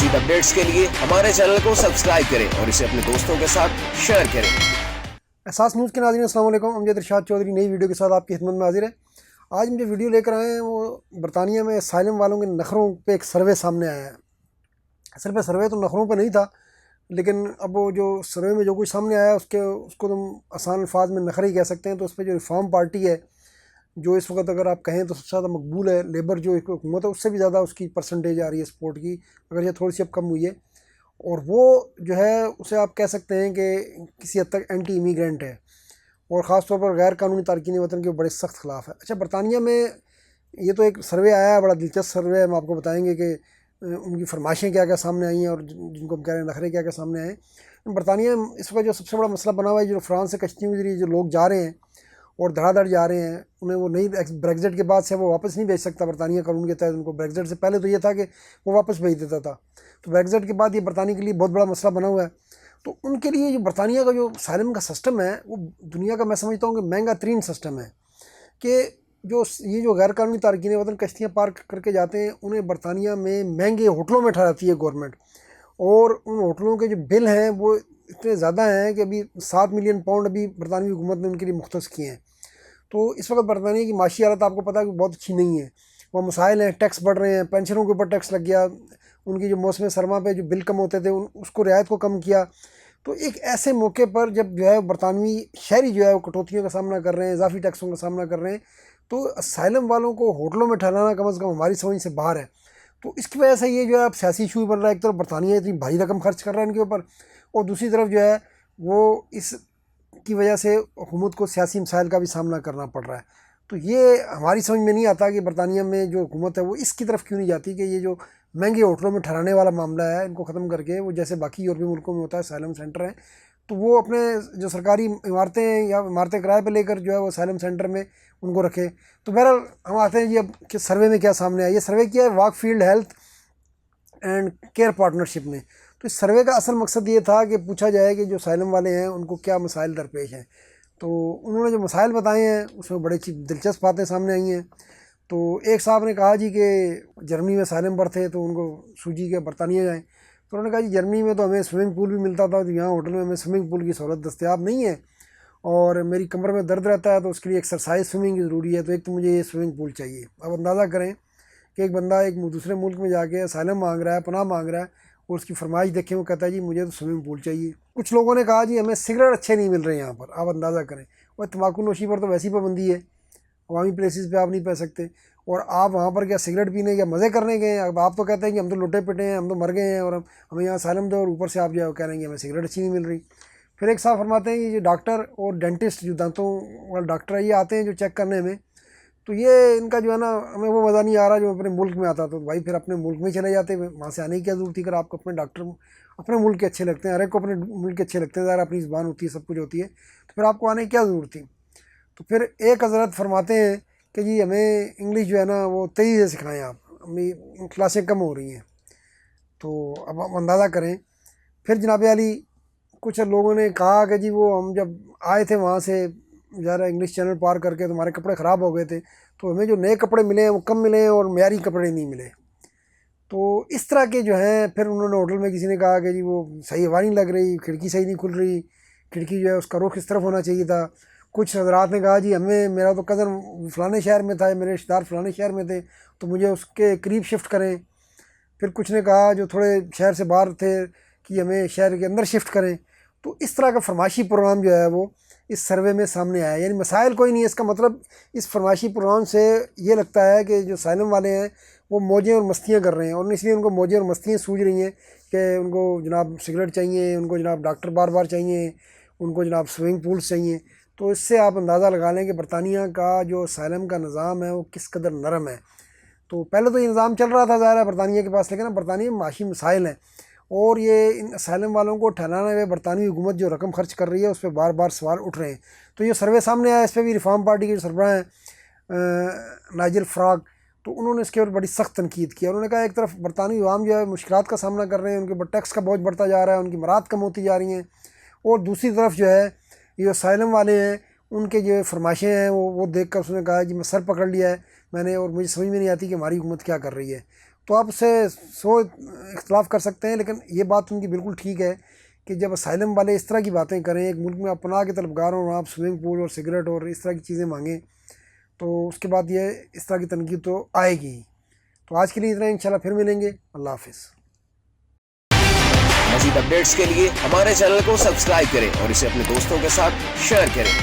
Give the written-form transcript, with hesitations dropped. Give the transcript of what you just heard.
مزید اپڈیٹس کے لیے ہمارے چینل کو سبسکرائب کریں اور اسے اپنے دوستوں کے ساتھ شیئر کریں۔ احساس نیوز کے ناظرین السلام علیکم، امجد ارشاد چودھری نئی ویڈیو کے ساتھ آپ کی خدمت میں حاضر ہے۔ آج ہم جو ویڈیو لے کر آئے ہیں وہ برطانیہ میں اسائلم والوں کے نخروں پہ ایک سروے سامنے آیا ہے۔ اصل پہ سروے تو نخروں پہ نہیں تھا، لیکن اب وہ جو سروے میں جو کچھ سامنے آیا اس کو تم آسان الفاظ میں نخرے ہی کہہ سکتے ہیں۔ تو اس پہ جو ریفارم پارٹی ہے جو اس وقت اگر آپ کہیں تو سب سے زیادہ مقبول ہے، لیبر جو حکومت ہے اس سے بھی زیادہ اس کی پرسنٹیج آ رہی ہے سپورٹ کی، اگر یہ تھوڑی سی اب کم ہوئی ہے، اور وہ جو ہے اسے آپ کہہ سکتے ہیں کہ کسی حد تک اینٹی امیگرینٹ ہے، اور خاص طور پر غیر قانونی تارکین وطن کے بڑے سخت خلاف ہے۔ اچھا، برطانیہ میں یہ تو ایک سروے آیا ہے، بڑا دلچسپ سروے ہے، ہم آپ کو بتائیں گے کہ ان کی فرمائشیں کیا کیا سامنے آئی ہیں اور جن کو ہم کہہ رہے ہیں نخرے کیا کیا سامنے آئے ہیں۔ برطانیہ میں اس وقت جو سب سے بڑا مسئلہ بنا ہوا ہے، جو فرانس سے کشتیوں کے ذریعے جو لوگ جا رہے ہیں اور دھڑا دھڑ جا رہے ہیں، انہیں وہ نہیں بریگزٹ کے بعد سے وہ واپس نہیں بھیج سکتا برطانیہ قانون کے تحت ان کو۔ بریگزٹ سے پہلے تو یہ تھا کہ وہ واپس بھیج دیتا تھا، تو بریگزٹ کے بعد یہ برطانیہ کے لیے بہت بڑا مسئلہ بنا ہوا ہے۔ تو ان کے لیے جو برطانیہ کا جو اسائلم کا سسٹم ہے وہ دنیا کا میں سمجھتا ہوں کہ مہنگا ترین سسٹم ہے، کہ یہ جو غیر قانونی تارکین وطن کشتیاں پار کر کے جاتے ہیں انہیں برطانیہ میں مہنگے ہوٹلوں میں ٹھہراتی ہے گورنمنٹ، اور ان ہوٹلوں کے جو بل ہیں وہ اتنے زیادہ ہیں کہ ابھی 7 ملین پاؤنڈ ابھی برطانوی حکومت نے ان کے لیے مختص کیے ہیں۔ تو اس وقت برطانیہ کی معاشی حالت آپ کو پتہ ہے کہ بہت اچھی نہیں ہے، وہ مسائل ہیں، ٹیکس بڑھ رہے ہیں، پینشنوں کے اوپر ٹیکس لگ گیا، ان کی جو موسم سرما پہ جو بل کم ہوتے تھے اس کو رعایت کو کم کیا۔ تو ایک ایسے موقع پر جب جو ہے برطانوی شہری جو ہے وہ کٹوتیوں کا سامنا کر رہے ہیں، اضافی ٹیکسوں کا سامنا کر رہے ہیں، تو اسائلم والوں کو ہوٹلوں میں ٹھہرانا کم از کم ہماری سمجھ سے باہر ہے۔ تو اس کی وجہ سے یہ جو ہے اب سیاسی ایشو بن رہا ہے، ایک طرف برطانیہ اتنی بھاری رقم خرچ کر رہا ہے ان کے اوپر، اور دوسری طرف جو ہے وہ اس کی وجہ سے حکومت کو سیاسی مسائل کا بھی سامنا کرنا پڑ رہا ہے۔ تو یہ ہماری سمجھ میں نہیں آتا کہ برطانیہ میں جو حکومت ہے وہ اس کی طرف کیوں نہیں جاتی کہ یہ جو مہنگے ہوٹلوں میں ٹھہرانے والا معاملہ ہے ان کو ختم کر کے وہ جیسے باقی یورپی ملکوں میں ہوتا ہے اسائلم سینٹر ہیں، تو وہ اپنے جو سرکاری عمارتیں ہیں یا عمارتیں کرائے پہ لے کر جو ہے وہ اسائلم سینٹر میں ان کو رکھے۔ تو بہرحال ہم آتے ہیں جی اب کہ سروے میں کیا سامنے آیا۔ یہ سروے کیا ہے walk field health and care partnership نے۔ تو اس سروے کا اصل مقصد یہ تھا کہ پوچھا جائے کہ جو اسائلم والے ہیں ان کو کیا مسائل درپیش ہیں۔ تو انہوں نے جو مسائل بتائے ہیں اس میں بڑی دلچسپ باتیں سامنے آئی ہیں۔ تو ایک صاحب نے کہا جی کہ جرمنی میں اسائلم پر تھے تو ان کو سوچی کہ برطانیہ جائیں، تو انہوں نے کہا جی جرمنی میں تو ہمیں سوئمنگ پول بھی ملتا تھا، تو یہاں ہوٹل میں ہمیں سوئمنگ پول کی سہولت دستیاب نہیں ہے، اور میری کمر میں درد رہتا ہے تو اس کے لیے ایکسرسائز سوئمنگ کی ضروری ہے، تو ایک تو مجھے یہ سوئمنگ پول چاہیے۔ اب اندازہ کریں کہ ایک بندہ ایک دوسرے ملک میں جا کے اسائلم مانگ رہا ہے، پناہ مانگ رہا ہے، اور اس کی فرمائش دیکھیں وہ کہتا ہے جی مجھے تو سوئمنگ پول چاہیے۔ کچھ لوگوں نے کہا جی ہمیں سگریٹ اچھے نہیں مل رہے یہاں پر، آپ اندازہ کریں، اور تمباکو نوشی پر تو ویسی پابندی ہے، عوامی پلیسز پہ آپ نہیں پی سکتے، اور آپ وہاں پر کیا سگریٹ پینے یا مزے کرنے گئے ہیں؟ اب آپ تو کہتے ہیں کہ ہم تو لٹے پٹے ہیں، ہم تو مر گئے ہیں، اور ہمیں یہاں اسائلم دو، اور اوپر سے آپ جو ہے کہہ رہے ہیں کہ ہمیں سگریٹ اچھی نہیں مل رہی۔ پھر ایک صاحب فرماتے ہیں کہ یہ ڈاکٹر اور ڈینٹسٹ جو دانتوں والے ڈاکٹر ہیں یہ آتے ہیں جو چیک کرنے میں، تو یہ ان کا جو ہے نا ہمیں وہ مزہ نہیں آ رہا جو اپنے ملک میں آتا، تو بھائی پھر اپنے ملک میں چلے جاتے، وہاں سے آنے کی کیا ضرورت تھی؟ اگر آپ کو اپنے ڈاکٹر اپنے ملک کے اچھے لگتے ہیں، ہر ایک کو اپنے ملک کے اچھے لگتے ہیں، ظاہر اپنی زبان ہوتی ہے، سب کچھ ہوتی ہے، تو پھر آپ کو آنے کی کیا ضرورت تھی؟ تو پھر ایک حضرت فرماتے ہیں کہ جی ہمیں انگلش جو ہے نا وہ تیزی سے سکھائیں، آپ ہمیں کلاسیں کم ہو رہی ہیں۔ تو اب آپ اندازہ کریں، پھر جناب علی کچھ لوگوں نے کہا کہ جی وہ ہم جب آئے تھے وہاں سے ذرا انگلش چینل پار کر کے تو ہمارے کپڑے خراب ہو گئے تھے، تو ہمیں جو نئے کپڑے ملے ہیں وہ کم ملے ہیں اور معیاری کپڑے نہیں ملے۔ تو اس طرح کے جو ہیں، پھر انہوں نے ہوٹل میں کسی نے کہا کہ جی وہ صحیح ہوا نہیں لگ رہی، کھڑکی صحیح نہیں کھل رہی، کھڑکی جو ہے اس کا رخ اس طرف ہونا چاہیے تھا۔ کچھ حضرات نے کہا جی ہمیں میرا تو کزن فلانے شہر میں تھا، میرے رشتہ دار فلانے شہر میں تھے، تو مجھے اس کے قریب شفٹ کریں۔ پھر کچھ نے کہا جو تھوڑے شہر سے باہر تھے کہ ہمیں شہر کے اندر شفٹ کریں۔ تو اس طرح کا فرمائشی پروگرام جو ہے وہ اس سروے میں سامنے آیا، یعنی مسائل کوئی نہیں ہے۔ اس کا مطلب اس فرمائشی پروگرام سے یہ لگتا ہے کہ جو اسائلم والے ہیں وہ موجیں اور مستیاں کر رہے ہیں، اور اس لیے ان کو موجیں اور مستیاں سوجھ رہی ہیں کہ ان کو جناب سگریٹ چاہیے، ان کو جناب ڈاکٹر بار بار چاہیے، ان کو جناب سوئمنگ پولس چاہیے۔ تو اس سے آپ اندازہ لگا لیں کہ برطانیہ کا جو اسائلم کا نظام ہے وہ کس قدر نرم ہے۔ تو پہلے تو یہ نظام چل رہا تھا ظاہر ہے برطانیہ کے پاس، لیکن برطانیہ میں معاشی مسائل ہیں، اور یہ ان اسائلم والوں کو ٹھہرانے میں برطانوی حکومت جو رقم خرچ کر رہی ہے اس پہ بار بار سوال اٹھ رہے ہیں۔ تو یہ سروے سامنے آیا، اس پہ بھی ریفارم پارٹی کے جو سربراہ ہیں نائجل فراگ، تو انہوں نے اس کے اوپر بڑی سخت تنقید کی۔ انہوں نے کہا ایک طرف برطانوی عوام جو ہے مشکلات کا سامنا کر رہے ہیں، ان کے اوپر ٹیکس کا بوجھ بڑھتا جا رہا ہے، ان کی مراد کم ہوتی جا رہی ہیں، اور دوسری طرف جو ہے یہ اسائلم والے ہیں ان کے جو فرمائشیں ہیں وہ دیکھ کر اس نے کہا جی میں سر پکڑ لیا ہے میں نے، اور مجھے سمجھ میں نہیں آتی کہ ہماری حکومت کیا کر رہی ہے۔ تو آپ اسے 100 اختلاف کر سکتے ہیں، لیکن یہ بات ان کی بالکل ٹھیک ہے کہ جب اسائلم والے اس طرح کی باتیں کریں، ایک ملک میں آپ پناہ کے طلبگار ہوں اور آپ سوئمنگ پول اور سگریٹ اور اس طرح کی چیزیں مانگیں، تو اس کے بعد یہ اس طرح کی تنقید تو آئے گی. تو آج کے لیے اتنا، انشاءاللہ پھر ملیں گے. اللہ حافظ. مزید اپڈیٹس کے لیے ہمارے چینل کو سبسکرائب کریں اور اسے اپنے دوستوں کے ساتھ شیئر کریں.